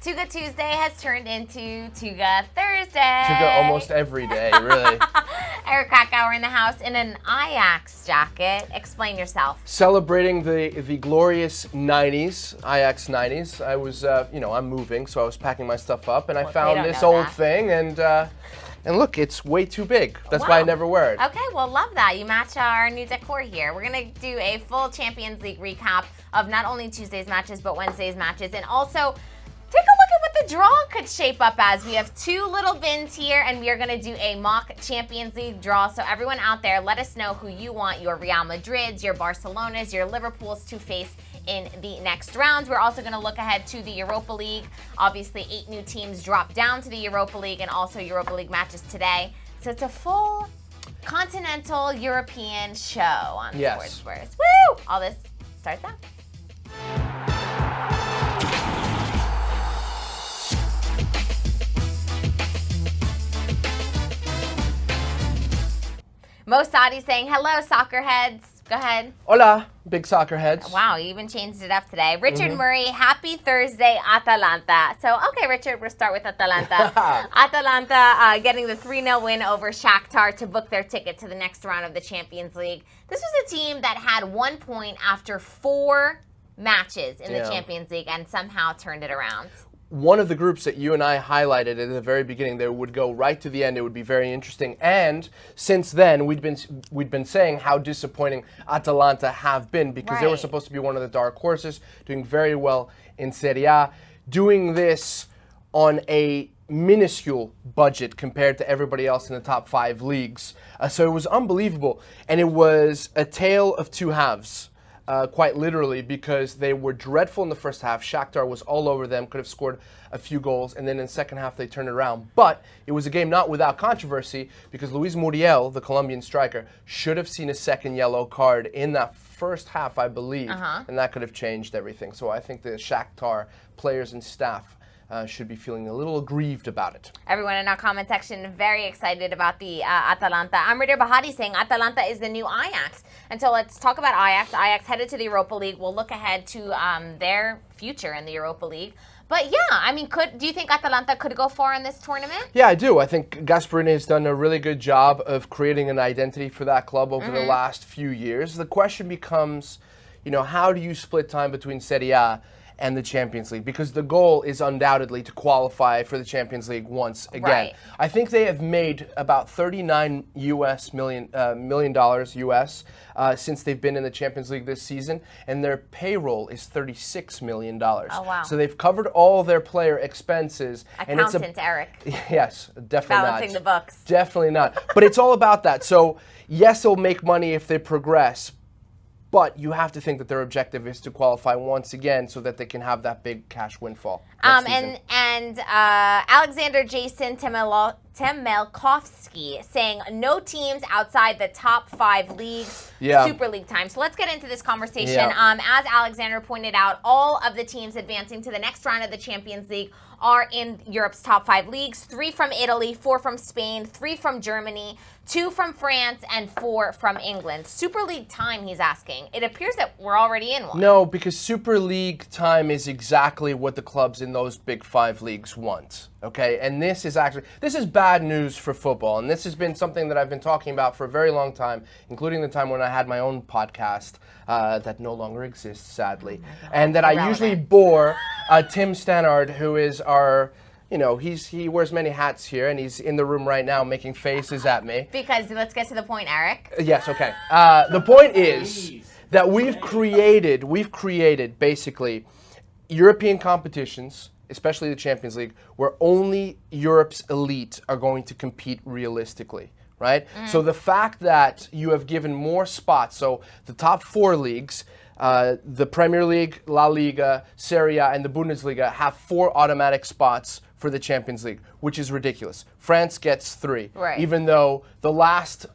Tuga Tuesday has turned into Tuga Thursday. Tuga almost every day, really. Eric Krakauer in the house in an Ajax jacket. Explain yourself. Celebrating the glorious 90s, Ajax 90s. I was, I'm moving, so I was packing my stuff up, and I found this old thing, and look, it's way too big. That's why I never wear it. Okay, well, love that. You match our new decor here. We're going to do a full Champions League recap of not only Tuesday's matches, but Wednesday's matches, and also take a look at what the draw could shape up as. We have two little bins here, and we are going to do a mock Champions League draw. So everyone out there, let us know who you want your Real Madrids, your Barcelonas, your Liverpools to face in the next rounds. We're also going to look ahead to the Europa League. Obviously, 8 new teams dropped down to the Europa League, and also Europa League matches today. So it's a full continental European show on Sports Spurs. Woo! All this starts now. Mo Sadi saying, hello, soccer heads. Go ahead. Hola, big soccer heads. Wow, you even changed it up today. Richard Murray, happy Thursday, Atalanta. So, okay, Richard, we'll start with Atalanta. Atalanta getting the 3-0 win over Shakhtar to book their ticket to the next round of the Champions League. This was a team that had 1 point after 4 matches in the Champions League and somehow turned it around. One of the groups that you and I highlighted at the very beginning, they would go right to the end. It would be very interesting. And since then, we'd been saying how disappointing Atalanta have been because they were supposed to be one of the dark horses, doing very well in Serie A, doing this on a minuscule budget compared to everybody else in the top 5 leagues. So it was unbelievable. And it was a tale of two halves. Quite literally, because they were dreadful in the first half. Shakhtar was all over them, could have scored a few goals, and then in the second half they turned it around. But it was a game not without controversy because Luis Muriel, the Colombian striker, should have seen a second yellow card in that first half, I believe, and that could have changed everything. So I think the Shakhtar players and staff should be feeling a little aggrieved about it. Everyone in our comment section very excited about the Atalanta. Amrider Bahati saying Atalanta is the new Ajax. And so let's talk about Ajax. Ajax headed to the Europa League. We'll look ahead to their future in the Europa League. But yeah, I mean, do you think Atalanta could go far in this tournament? Yeah, I do. I think Gasperini has done a really good job of creating an identity for that club over the last few years. The question becomes, how do you split time between Serie A and the Champions League? Because the goal is undoubtedly to qualify for the Champions League once again. Right. I think they have made about $39 million US since they've been in the Champions League this season, and their payroll is $36 million. Oh, wow. So they've covered all their player expenses. Accountant Eric. Yes, definitely Balancing the books. Definitely not. But it's all about that. So yes, they'll make money if they progress, but you have to think that their objective is to qualify once again so that they can have that big cash windfall. And Alexander Jason Temelkovsky saying no teams outside the top 5 leagues, Super League time. So let's get into this conversation. As Alexander pointed out, all of the teams advancing to the next round of the Champions League are in Europe's top 5 leagues. 3 from Italy, 4 from Spain, 3 from Germany, 2 from France, and 4 from England. Super League time, he's asking. It appears that we're already in one. No, because Super League time is exactly what the clubs in those big 5 leagues want. Okay, and this is bad news for football, and this has been something that I've been talking about for a very long time, including the time when I had my own podcast that no longer exists, sadly, and that I usually bore Tim Stannard, who is our, he wears many hats here, and he's in the room right now making faces at me. Because let's get to the point, Eric. Yes, okay. The point is that we've created basically European competitions, especially the Champions League, where only Europe's elite are going to compete realistically, right? So the fact that you have given more spots, so the top 4 leagues, the Premier League, La Liga, Serie A, and the Bundesliga have 4 automatic spots for the Champions League, which is ridiculous. France gets 3, even though the last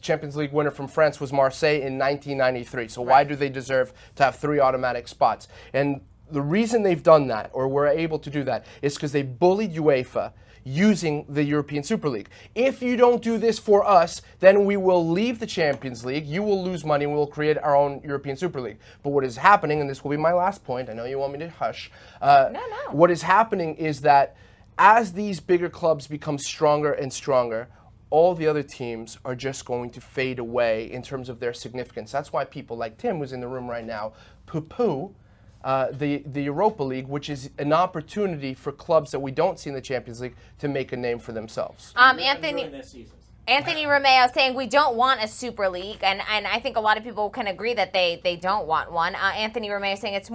Champions League winner from France was Marseille in 1993. So why do they deserve to have 3 automatic spots? And the reason they've done that, or were able to do that, is because they bullied UEFA using the European Super League. If you don't do this for us, then we will leave the Champions League, you will lose money, and we will create our own European Super League. But what is happening, and this will be my last point, I know you want me to hush. No. What is happening is that as these bigger clubs become stronger and stronger, all the other teams are just going to fade away in terms of their significance. That's why people like Tim, who's in the room right now, poo-poo the Europa League, which is an opportunity for clubs that we don't see in the Champions League to make a name for themselves. Anthony Romeo saying we don't want a Super League, and I think a lot of people can agree that they don't want one. Anthony Romeo saying it's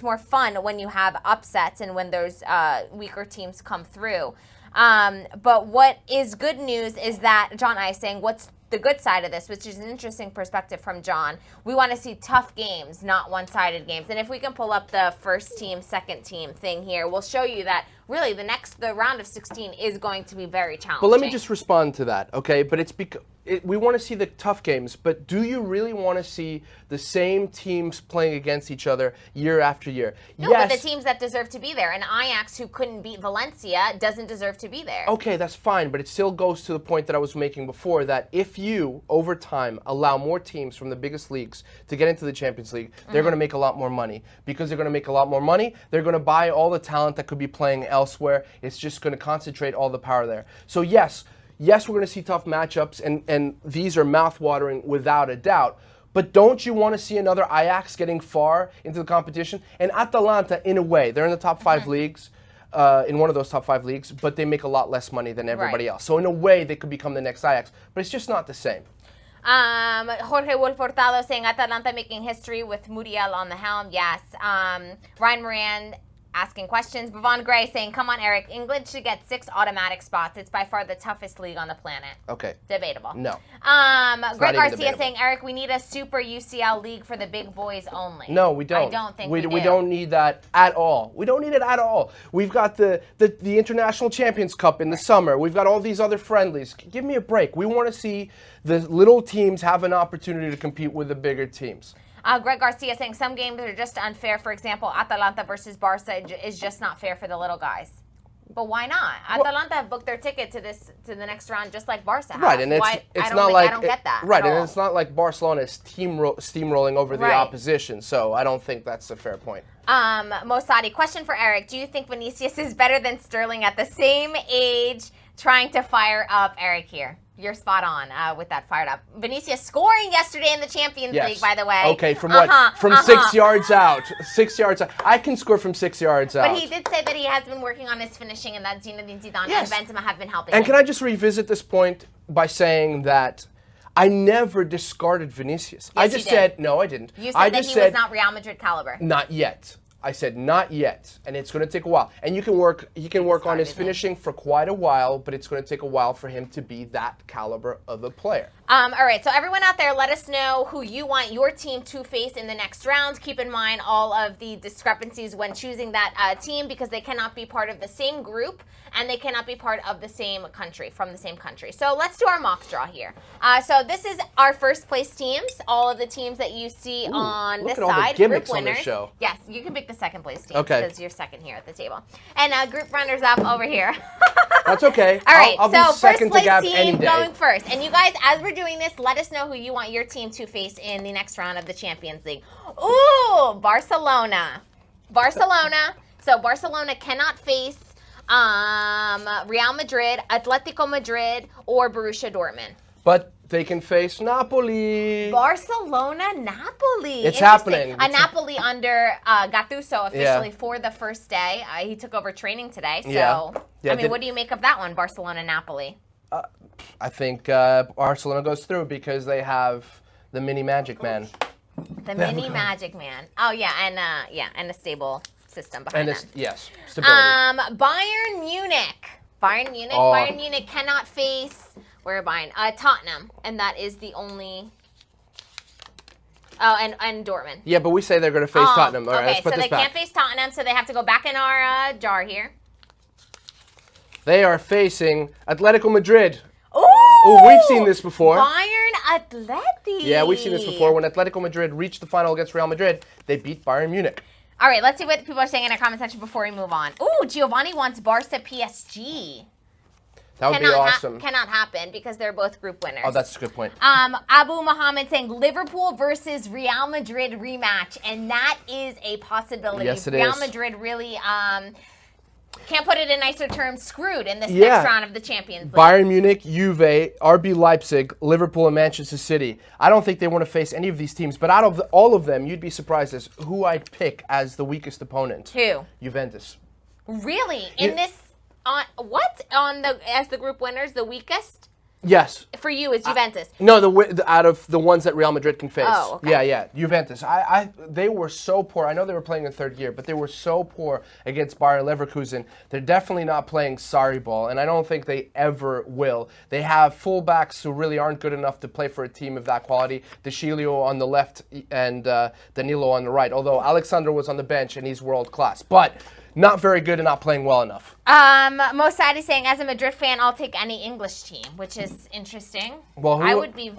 more fun when you have upsets and when those weaker teams come through. But what is good news is that John I is saying what's the good side of this, which is an interesting perspective from John. We want to see tough games, not one-sided games. And if we can pull up the first team, second team thing here, we'll show you that really the round of 16 is going to be very challenging. But let me just respond to that, okay? But it's because we want to see the tough games, but do you really want to see the same teams playing against each other year after year? No, yes, but the teams that deserve to be there. And Ajax, who couldn't beat Valencia, doesn't deserve to be there. Okay, that's fine, but it still goes to the point that I was making before, that if you, over time, allow more teams from the biggest leagues to get into the Champions League, they're going to make a lot more money. Because they're going to make a lot more money, they're going to buy all the talent that could be playing elsewhere. It's just going to concentrate all the power there. So yes, we're going to see tough matchups, and these are mouth-watering without a doubt. But don't you want to see another Ajax getting far into the competition? And Atalanta, in a way, they're in the top 5 leagues, in one of those top 5 leagues, but they make a lot less money than everybody else. So in a way, they could become the next Ajax. But it's just not the same. Jorge Wolf Hurtado saying Atalanta making history with Muriel on the helm. Yes. Ryan Moran asking questions. Bavon Gray saying, come on, Eric, England should get 6 automatic spots. It's by far the toughest league on the planet. Okay. Debatable. No. Greg Garcia saying, Eric, we need a super UCL league for the big boys only. No, we don't. I don't think we do. We don't need that at all. We don't need it at all. We've got the International Champions Cup in the summer. We've got all these other friendlies. Give me a break. We want to see the little teams have an opportunity to compete with the bigger teams. Greg Garcia saying some games are just unfair. For example, Atalanta versus Barca is just not fair for the little guys. But why not? Atalanta have booked their ticket to the next round just like Barca have. Right, and it's not like I don't get that. Right, and it's not like Barcelona is steamrolling over the opposition. So I don't think that's a fair point. Mosadi, question for Eric: do you think Vinicius is better than Sterling at the same age? Trying to fire up Eric here. You're spot on with that fired up. Vinicius scoring yesterday in the Champions League, by the way. Okay, from what? From 6 yards out. 6 yards out. I can score from 6 yards out. But he did say that he has been working on his finishing and that Zinedine Zidane and Benzema have been helping him. And can I just revisit this point by saying that I never discarded Vinicius. Yes, I just said, no, I didn't. You said that he was not Real Madrid caliber. Not yet. I said not yet, and it's going to take a while. And he can work on his finishing for quite a while, but it's going to take a while for him to be that caliber of a player. All right, so everyone out there, let us know who you want your team to face in the next round. Keep in mind all of the discrepancies when choosing that team because they cannot be part of the same group and they cannot be part of the same country, from the same country. So let's do our mock draw here. So this is our first place teams, all of the teams that you see on this side. Look at all the gimmicks group on this show. Yes, you can pick the second place teams because you're second here at the table. And group runners up over here. That's okay. All right, I'll so be second first to Gab place any team day. going first. And you guys, as we're doing this, let us know who you want your team to face in the next round of the Champions League. Ooh, Barcelona. Barcelona. So Barcelona cannot face Real Madrid, Atletico Madrid, or Borussia Dortmund. But they can face Napoli. Barcelona, Napoli. It's happening. Napoli under Gattuso officially for the first day. He took over training today. So, I mean, what do you make of that one, Barcelona, Napoli? I think Barcelona goes through because they have the mini Magic Man. The mini Magic Man. Oh, yeah, and a stable system behind them. Yes, stability. Bayern Munich. Bayern Munich cannot face... Where Bayern? Tottenham, and that is the only. Oh, and Dortmund. Yeah, but we say they're going to face Tottenham. All right, let's put this back. So they can't face Tottenham, so they have to go back in our jar here. They are facing Atletico Madrid. Ooh, we've seen this before. Bayern Atleti. Yeah, we've seen this before. When Atletico Madrid reached the final against Real Madrid, they beat Bayern Munich. All right, let's see what people are saying in our comment section before we move on. Ooh, Giovanni wants Barca PSG. That would be awesome. Cannot happen because they're both group winners. Oh, that's a good point. Abu Muhammad saying Liverpool versus Real Madrid rematch, and that is a possibility. Yes, it Real is. Madrid really, can't put it in nicer terms, screwed in this next round of the Champions League. Bayern Munich, Juve, RB Leipzig, Liverpool, and Manchester City. I don't think they want to face any of these teams, but out of all of them, you'd be surprised as who I'd pick as the weakest opponent. Who? Juventus. Really? In this... as the group winners, the weakest Yes. for you is Juventus? No, out of the ones that Real Madrid can face. Oh, okay. Yeah, Juventus. They were so poor. I know they were playing in third year, but they were so poor against Bayer Leverkusen. They're definitely not playing sorry ball, and I don't think they ever will. They have fullbacks who really aren't good enough to play for a team of that quality. De Sciglio on the left and Danilo on the right. Although Alexander was on the bench and he's world class, but not very good and not playing well enough. Mo Sadi saying, as a Madrid fan, I'll take any English team, which is interesting. Well, I would be.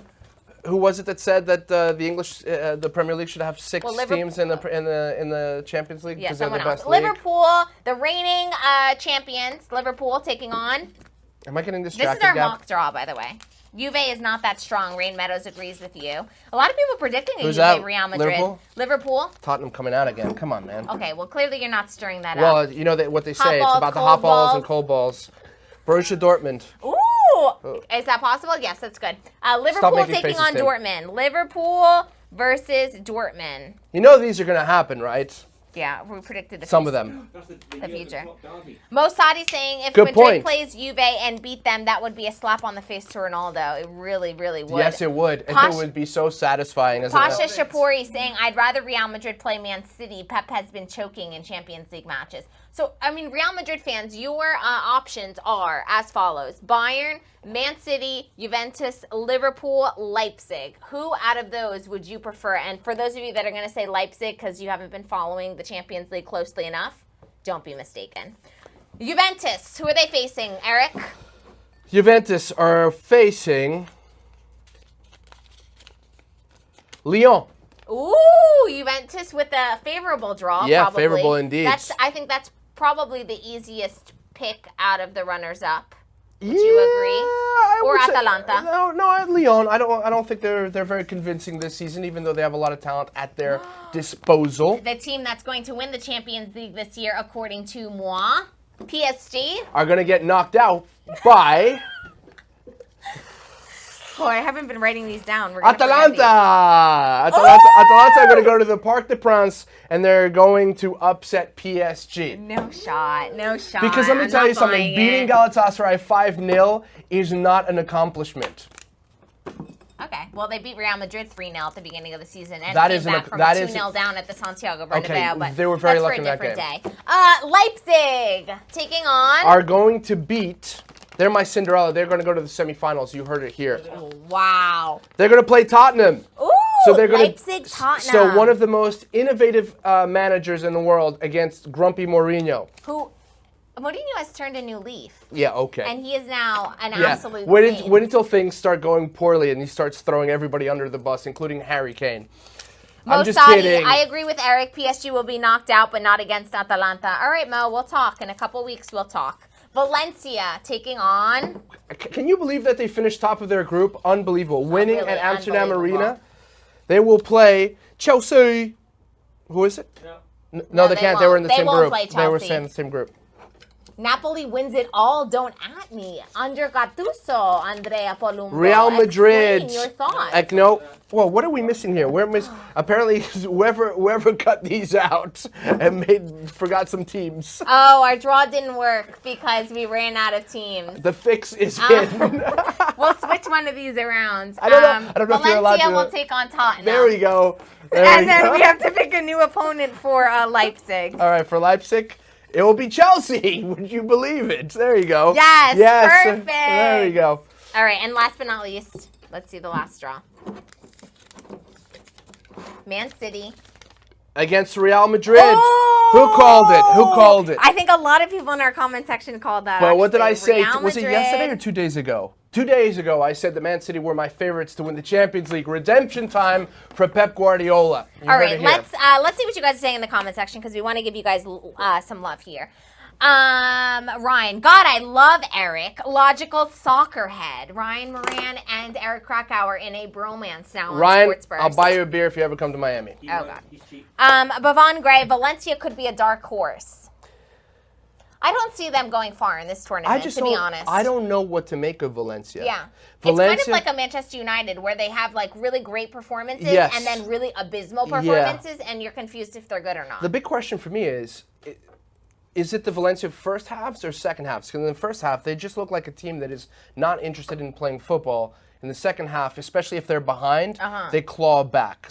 Who was it that said that the Premier League should have six teams in the Champions League? Yeah, because they're the someone else. best league? Liverpool, the reigning champions. Liverpool taking on. Am I getting distracted? This is our mock draw, by the way. Juve is not that strong. Rain Meadows agrees with you. A lot of people predicting a Juve Real Madrid. Liverpool? Tottenham coming out again. Come on, man. Okay, well, clearly you're not stirring that up. Well, you know what they say. It's about the hot balls and cold balls. Borussia Dortmund. Ooh! Is that possible? Yes, that's good. Liverpool taking on Dortmund. Liverpool versus Dortmund. You know these are going to happen, right? Yeah, we predicted some of them. The future. Mo Sadi saying if Good Madrid plays Juve and beat them, that would be a slap on the face to Ronaldo. It really, really would. Yes, it would. It would be so satisfying. Pasha Shapori saying, I'd rather Real Madrid play Man City. Pep has been choking in Champions League matches. So, I mean, Real Madrid fans, your options are as follows. Bayern, Man City, Juventus, Liverpool, Leipzig. Who out of those would you prefer? And for those of you that are going to say Leipzig because you haven't been following the Champions League closely enough, don't be mistaken. Juventus, who are they facing, Eric? Juventus are facing Lyon. Ooh, Juventus with a favorable draw. Yeah, probably. favorable indeed. I think that's probably the easiest pick out of the runners-up. Would you agree? Or Atalanta? No, Lyon. I don't think they're very convincing this season, even though they have a lot of talent at their disposal. The team that's going to win the Champions League this year, according to moi, PSG, are going to get knocked out by Boy, I haven't been writing these down. Atalanta are going to go to the Parc des Princes, and they're going to upset PSG. No shot. Because let me tell you something. Beating Galatasaray 5-0 is not an accomplishment. Okay. Well, they beat Real Madrid 3-0 at the beginning of the season and that came is back from a 2-0 down at the Santiago Bernabeu. Okay, but they were very lucky in that's that for a different day. Leipzig taking on... Are going to beat... They're my Cinderella. They're going to go to the semifinals. You heard it here. Oh, wow. They're going to play Tottenham. Ooh, so they're going Leipzig, Tottenham. So one of the most innovative managers in the world against grumpy Mourinho. Mourinho has turned a new leaf. Yeah, okay. And he is now an absolute wait until things start going poorly and he starts throwing everybody under the bus, including Harry Kane. I'm just kidding. I agree with Eric. PSG will be knocked out, but not against Atalanta. All right, Mo, we'll talk. In a couple weeks, we'll talk. Valencia taking on... Can you believe that they finished top of their group? Unbelievable. Winning really at Amsterdam Arena. They will play Chelsea. Who is it? No, they can't. They were in the same group. They were in the same group. Napoli wins it all. Don't at me. Under Gattuso, Andrea Palumbo. Real Madrid. Explain your thoughts. No. Well, what are we missing here? Apparently, whoever cut these out and forgot some teams. Oh, our draw didn't work because we ran out of teams. The fix is in. We'll switch one of these around. I don't know if you're allowed to. Valencia will take on Tottenham. There we go. Then we have to pick a new opponent for Leipzig. All right, for Leipzig. It will be Chelsea. Would you believe it? There you go. Yes. Perfect. There you go. All right, and last but not least, let's see the last draw. Man City. Against Real Madrid. Oh! Who called it? I think a lot of people in our comment section called that. Well, what did I say? Real Was it Madrid. yesterday or 2 days ago? 2 days ago, I said that Man City were my favorites to win the Champions League. Redemption time for Pep Guardiola. All right, let's see what you guys are saying in the comment section because we want to give you guys some love here. Ryan, God, I love Eric. Logical soccer head. Ryan Moran and Eric Krakauer in a bromance now on Ryan, Sportsburst. I'll buy you a beer if you ever come to Miami. Oh, God. Bavon Gray, Valencia could be a dark horse. I don't see them going far in this tournament, to be honest. I don't know what to make of Valencia. Yeah. Valencia, it's kind of like a Manchester United where they have like really great performances and then really abysmal performances, and you're confused if they're good or not. The big question for me is it the Valencia first halves or second halves? Because in the first half, they just look like a team that is not interested in playing football. In the second half, especially if they're behind, they claw back.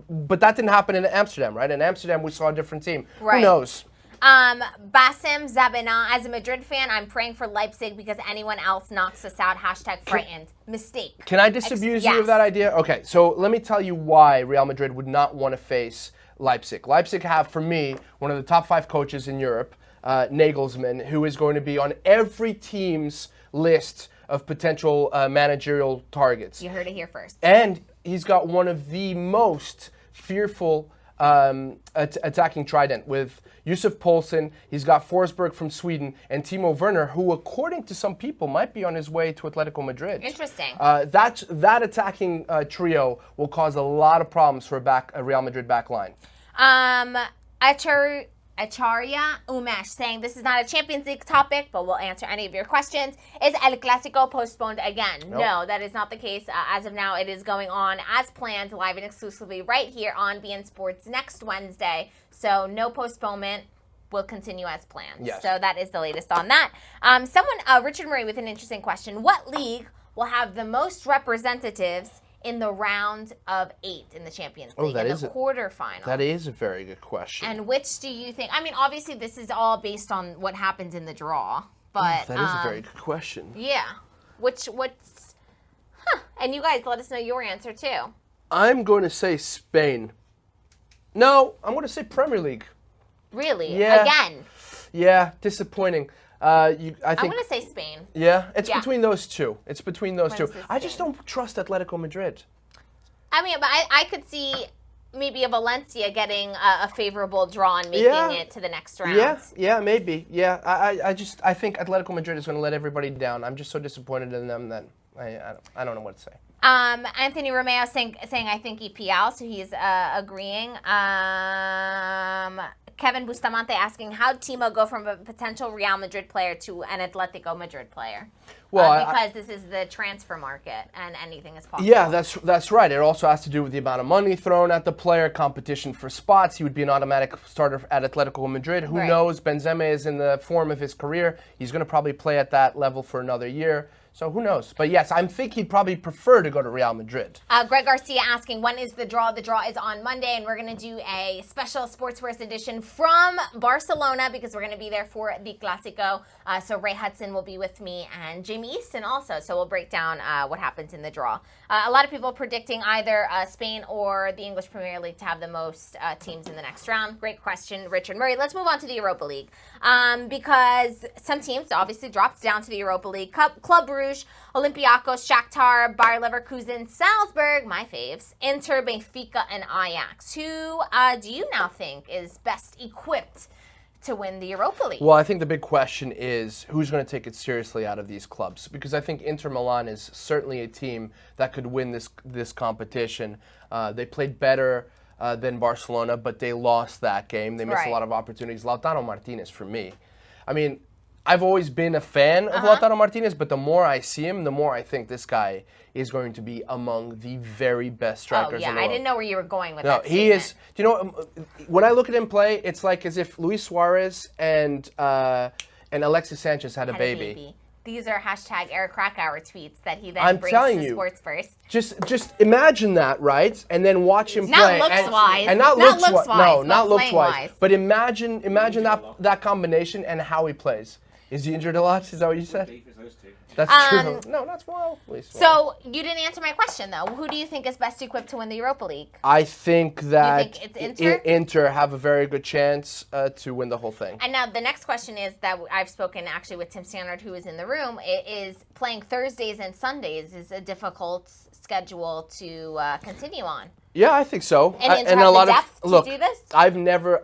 But that didn't happen in Amsterdam, right? In Amsterdam, we saw a different team. Right. Who knows? Basim Zabina, as a Madrid fan, I'm praying for Leipzig because anyone else knocks us out. #frightened. Mistake. Can I disabuse you of that idea? Okay, so let me tell you why Real Madrid would not want to face Leipzig. Leipzig have, for me, one of the top 5 coaches in Europe, Nagelsmann, who is going to be on every team's list of potential managerial targets. You heard it here first. And he's got one of the most fearful attacking trident with Yusuf Poulsen. He's got Forsberg from Sweden and Timo Werner, who, according to some people, might be on his way to Atletico Madrid. Interesting. That attacking trio will cause a lot of problems for a Real Madrid back line. Acharya Umesh saying this is not a Champions League topic, but we'll answer any of your questions. Is El Clasico postponed again? Nope. No, that is not the case. As of now, it is going on as planned, live and exclusively right here on beIN Sports next Wednesday. So no postponement. Will continue as planned. Yes. So that is the latest on that. Richard Murray with an interesting question. What league will have the most representatives in the round of 8 in the Champions League, in the quarterfinals? That is a very good question. And which do you think? I mean, obviously, this is all based on what happens in the draw, but that is a very good question. Yeah. And you guys, let us know your answer too. I'm going to say Spain. No, I'm going to say Premier League. Really? Yeah. Again? Yeah, disappointing. I'm going to say Spain. Yeah? It's between those two. I just don't trust Atletico Madrid. I mean, but I could see maybe a Valencia getting a favorable draw and making it to the next round. Yeah, maybe. Yeah, I think Atletico Madrid is going to let everybody down. I'm just so disappointed in them that I don't know what to say. Anthony Romeo saying I think EPL, so he's agreeing. Kevin Bustamante asking, how'd Timo go from a potential Real Madrid player to an Atletico Madrid player? Well, because this is the transfer market and anything is possible. Yeah, that's right. It also has to do with the amount of money thrown at the player, competition for spots. He would be an automatic starter at Atletico Madrid. Who knows? Benzema is in the form of his career. He's going to probably play at that level for another year. So who knows? But yes, I think he'd probably prefer to go to Real Madrid. Greg Garcia asking, when is the draw? The draw is on Monday, and we're going to do a special Sportsverse edition from Barcelona because we're going to be there for the Clásico. So Ray Hudson will be with me and Jamie Easton also. So we'll break down what happens in the draw. A lot of people predicting either Spain or the English Premier League to have the most teams in the next round. Great question, Richard Murray. Let's move on to the Europa League because some teams obviously dropped down to the Europa League. Club Brugge, Olympiacos, Shakhtar, Bayer Leverkusen, Salzburg, my faves, Inter, Benfica, and Ajax. Who do you now think is best equipped to win the Europa League? Well, I think the big question is who's going to take it seriously out of these clubs, because I think Inter Milan is certainly a team that could win this competition. They played better than Barcelona, but they lost that game. They missed a lot of opportunities. Lautaro Martinez, for me. I mean, I've always been a fan of Lautaro Martinez, but the more I see him, the more I think this guy is going to be among the very best strikers in the world. I didn't know where you were going with that. No, he is. Do you know, when I look at him play, it's like as if Luis Suarez and Alexis Sanchez had a baby. These are # Eric Krakauer tweets that he then brings to Sports First. Just imagine that, right? And then watch him play. Not looks-wise. Not looks-wise. No, not looks-wise. But imagine that combination and how he plays. Is he injured a lot? Is that what you said? That's true. No, not small. So you didn't answer my question though. Who do you think is best equipped to win the Europa League? I think that you think it's Inter? Inter have a very good chance to win the whole thing. And now the next question is that I've spoken actually with Tim Stannard, who is in the room. It is playing Thursdays and Sundays is a difficult schedule to continue on. Yeah, I think so. And Inter have the depth to do this? I've never,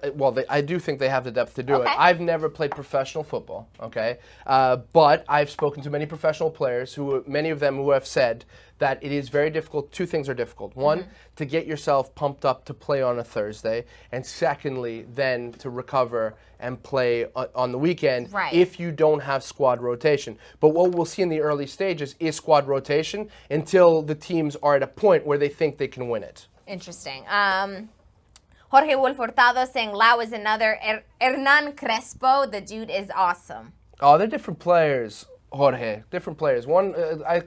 I do think they have the depth to do it. I've never played professional football, okay? But I've spoken to many professional players, many of them who have said that it is very difficult. Two things are difficult. One, to get yourself pumped up to play on a Thursday. And secondly, then to recover and play on the weekend if you don't have squad rotation. But what we'll see in the early stages is squad rotation until the teams are at a point where they think they can win it. Interesting. Jorge Wolf Hurtado saying Lau is another Hernan Crespo. The dude is awesome. Oh, they're different players, Jorge. Different players. One,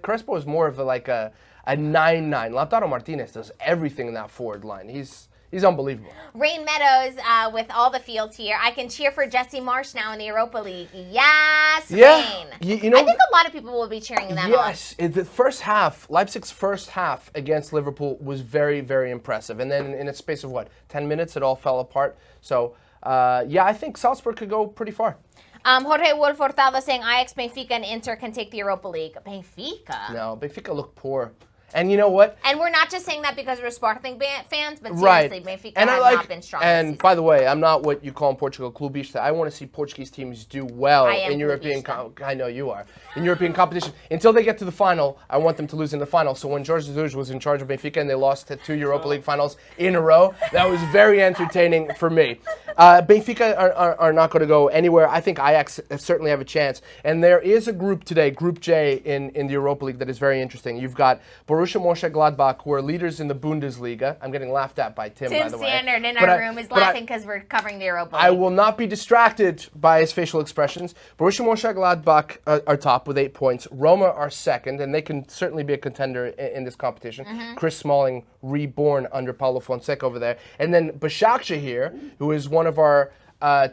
Crespo is more of a 9-9. Lautaro Martinez does everything in that forward line. He's unbelievable. Rain Meadows with all the fields here. I can cheer for Jesse Marsch now in the Europa League. Yes, Rain. You know, I think a lot of people will be cheering them on. Yes, the first half, Leipzig's first half against Liverpool was very, very impressive. And then in a space of 10 minutes, it all fell apart. So, I think Salzburg could go pretty far. Jorge Wolf Hurtado saying Ajax, Benfica, and Inter can take the Europa League. Benfica? No, Benfica look poor. And you know what? And we're not just saying that because we're Sporting fans, but seriously, Benfica has not been strong And this season. by the way, I'm not what you call in Portugal clubista. I want to see Portuguese teams do well in European. I know you are in European competition. Until they get to the final, I want them to lose in the final. So when Jorge Jesus was in charge of Benfica and they lost to 2 Europa League finals in a row, that was very entertaining for me. Benfica are not going to go anywhere. I think Ajax certainly have a chance. And there is a group today, Group J in the Europa League, that is very interesting. You've got Borussia Mönchengladbach, who are leaders in the Bundesliga. I'm getting laughed at by Tim, by the way. Tim Stannard in our room is laughing because we're covering the Europa League. I will not be distracted by his facial expressions. Borussia Mönchengladbach are top with 8 points. Roma are second, and they can certainly be a contender in this competition. Chris Smalling reborn under Paulo Fonseca over there. And then Başakşehir, who is one of our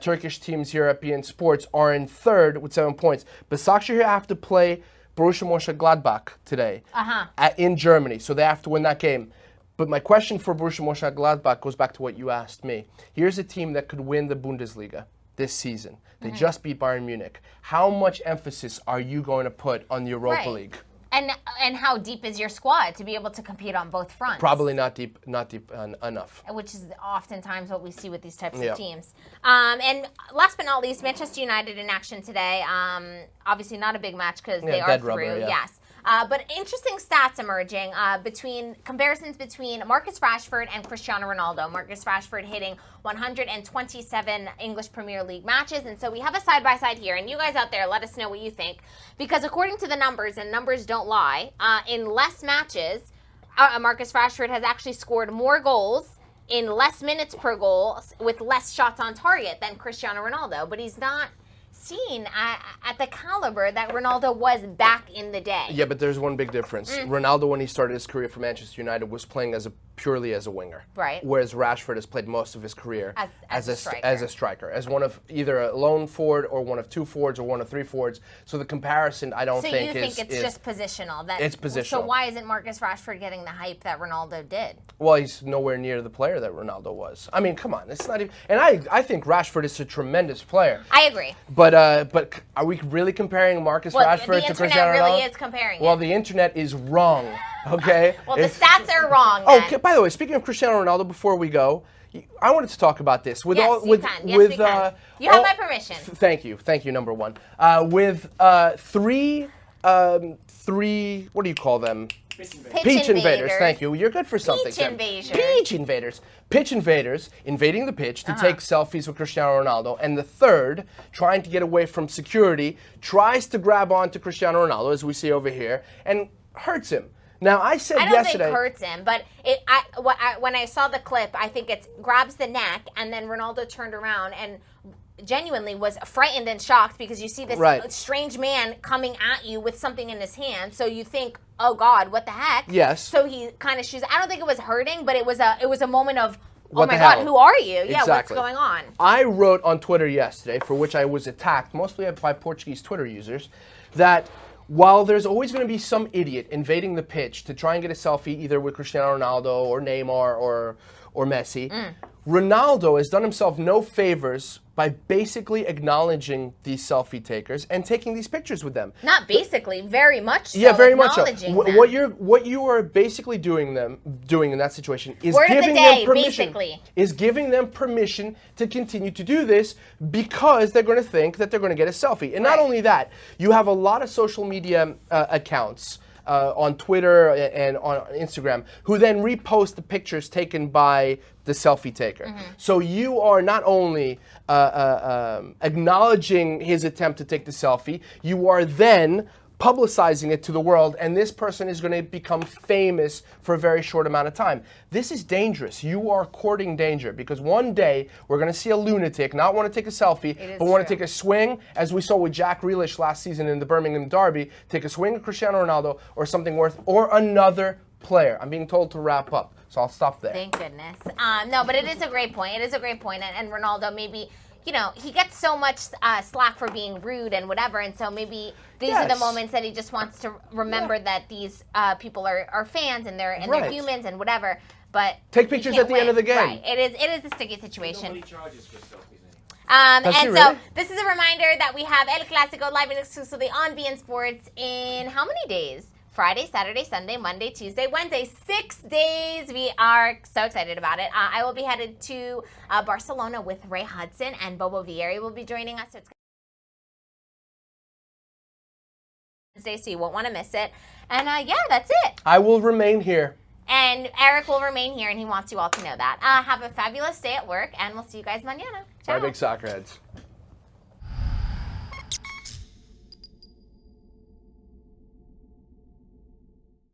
Turkish teams here at beIN Sports, are in third with 7 points. Başakşehir have to play Borussia Mönchengladbach today in Germany, so they have to win that game. But my question for Borussia Mönchengladbach goes back to what you asked me. Here's a team that could win the Bundesliga this season. They just beat Bayern Munich. How much emphasis are you going to put on the Europa League? And how deep is your squad to be able to compete on both fronts? Probably not deep enough. Which is oftentimes what we see with these types of teams. And last but not least, Manchester United in action today. Obviously not a big match because they are through. Rubber, yes. But interesting stats emerging between comparisons between Marcus Rashford and Cristiano Ronaldo. Marcus Rashford hitting 127 English Premier League matches. And so we have a side-by-side here. And you guys out there, let us know what you think. Because according to the numbers, and numbers don't lie, in less matches, Marcus Rashford has actually scored more goals in less minutes per goal with less shots on target than Cristiano Ronaldo. But he's not seen at the caliber that Ronaldo was back in the day. Yeah, but there's one big difference. Ronaldo, when he started his career for Manchester United, was playing purely as a winger. Right. Whereas Rashford has played most of his career as a striker, as one of either a lone forward or one of 2 forwards or one of 3 forwards. So the comparison, I don't think is... So you think it's just positional? It's positional. So why isn't Marcus Rashford getting the hype that Ronaldo did? Well, he's nowhere near the player that Ronaldo was. I mean, come on, it's not even... And I think Rashford is a tremendous player. I agree. But are we really comparing Marcus Rashford to Cristiano Ronaldo? The internet really is comparing. Well, the internet is wrong. Okay. Well, the stats are wrong. Then. Okay. By the way, speaking of Cristiano Ronaldo, before we go, I wanted to talk about this. You have my permission. Thank you. Number one, with three. What do you call them? Pitch invaders. Thank you. You're good for something. Pitch invaders. Pitch invaders invading the pitch to take selfies with Cristiano Ronaldo. And the third, trying to get away from security, tries to grab onto Cristiano Ronaldo, as we see over here, and hurts him. Now, I said yesterday... I don't think it hurts him, but when I saw the clip, I think it grabs the neck, and then Ronaldo turned around and genuinely was frightened and shocked because you see this strange man coming at you with something in his hand, so you think, oh God, what the heck? Yes. So he kind of shoots. I don't think it was hurting, but it was a moment of what oh my the God, hell? who are you? Yeah, Exactly. what's going on? I wrote on Twitter yesterday, for which I was attacked, mostly by Portuguese Twitter users, that while there's always going to be some idiot invading the pitch to try and get a selfie either with Cristiano Ronaldo or Neymar or Messi, Ronaldo has done himself no favors by basically acknowledging these selfie takers and taking these pictures with them. Not basically, very much so. Yeah, very much so. Acknowledging them. What you are basically doing in that situation is Word of the giving day, them permission. basically. Is giving them permission to continue to do this because they're going to think that they're going to get a selfie. And not only that, you have a lot of social media accounts on Twitter and on Instagram who then repost the pictures taken by the selfie taker. So you are not only acknowledging his attempt to take the selfie, you are then publicizing it to the world, and this person is going to become famous for a very short amount of time. This is dangerous. You are courting danger because one day we're going to see a lunatic not want to take a selfie, but want to take a swing, as we saw with Jack Grealish last season in the Birmingham Derby, take a swing at Cristiano Ronaldo or something worth, or another player. I'm being told to wrap up, so I'll stop there. Thank goodness. No, but it is a great point. It is a great point. And Ronaldo, maybe, you know, he gets so much slack for being rude and whatever, and so maybe these are the moments that he just wants to remember that these people are fans and they're humans and whatever. But take pictures at the end of the game. Right. It is a sticky situation. Nobody charges for selfies anymore. So this is a reminder that we have El Clasico live and exclusively on beIN Sports in how many days? Friday, Saturday, Sunday, Monday, Tuesday, Wednesday, 6 days. We are so excited about it. I will be headed to Barcelona with Ray Hudson, and Bobo Vieri will be joining us. So it's Wednesday, so you won't want to miss it. And yeah, that's it. I will remain here. And Eric will remain here, and he wants you all to know that. Have a fabulous day at work, and we'll see you guys mañana. Ciao. Bye, big soccer heads.